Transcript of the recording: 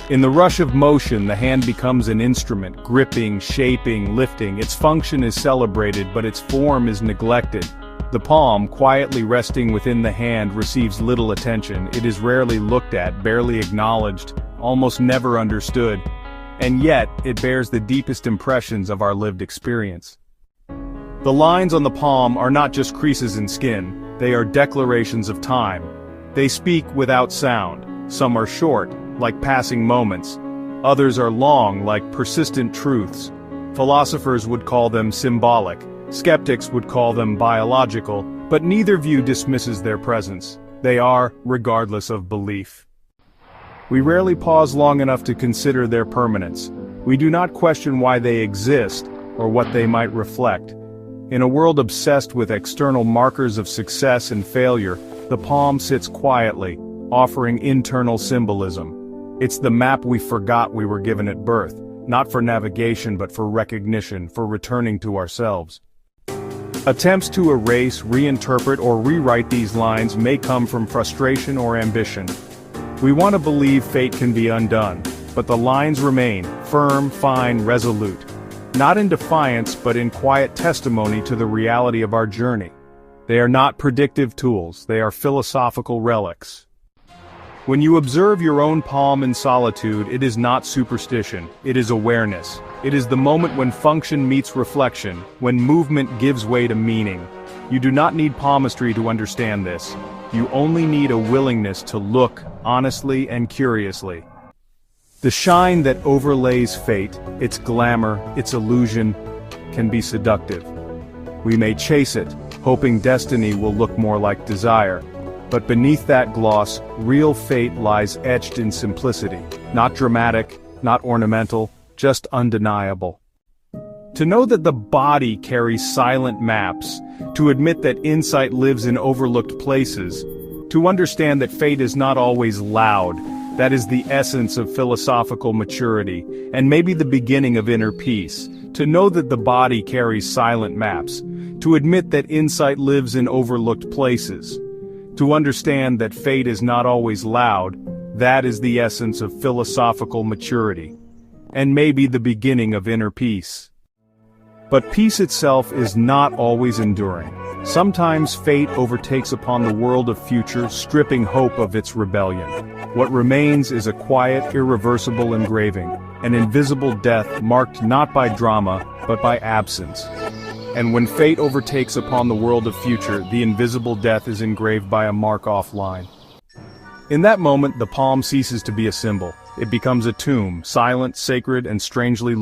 In the rush of motion, the hand becomes an instrument, gripping, shaping, lifting. Its function is celebrated, but its form is neglected. The palm, quietly resting within the hand, receives little attention. It is rarely looked at, barely acknowledged, almost never understood. And yet, it bears the deepest impressions of our lived experience. The lines on the palm are not just creases in skin, they are declarations of time. They speak without sound. Some are short, like passing moments. Others are long, like persistent truths. Philosophers would call them symbolic. Skeptics would call them biological, but neither view dismisses their presence. They are, regardless of belief. We rarely pause long enough to consider their permanence. We do not question why they exist, or what they might reflect. In a world obsessed with external markers of success and failure, the palm sits quietly, offering internal symbolism. It's the map we forgot we were given at birth, not for navigation but for recognition, for returning to ourselves. Attempts to erase, reinterpret, or rewrite these lines may come from frustration or ambition. We want to believe fate can be undone, but the lines remain, firm, fine, resolute. Not in defiance but in quiet testimony to the reality of our journey. They are not predictive tools, they are philosophical relics. When you observe your own palm in solitude, it is not superstition, it is awareness. It is the moment when function meets reflection, when movement gives way to meaning. You do not need palmistry to understand this. You only need a willingness to look honestly and curiously. The shine that overlays fate, its glamour, its illusion, can be seductive. We may chase it, hoping destiny will look more like desire. But beneath that gloss, real fate lies etched in simplicity. Not dramatic, not ornamental, just undeniable. To know that the body carries silent maps, to admit that insight lives in overlooked places, to understand that fate is not always loud, that is the essence of philosophical maturity, and maybe the beginning of inner peace. To know that the body carries silent maps, to admit that insight lives in overlooked places, to understand that fate is not always loud, that is the essence of philosophical maturity, and maybe the beginning of inner peace. But peace itself is not always enduring. Sometimes fate overtakes upon the world of future, stripping hope of its rebellion. What remains is a quiet, irreversible engraving, an invisible death marked not by drama, but by absence. And when fate overtakes upon the world of future, the invisible death is engraved by a mark-off line. In that moment, the palm ceases to be a symbol. It becomes a tomb, silent, sacred, and strangely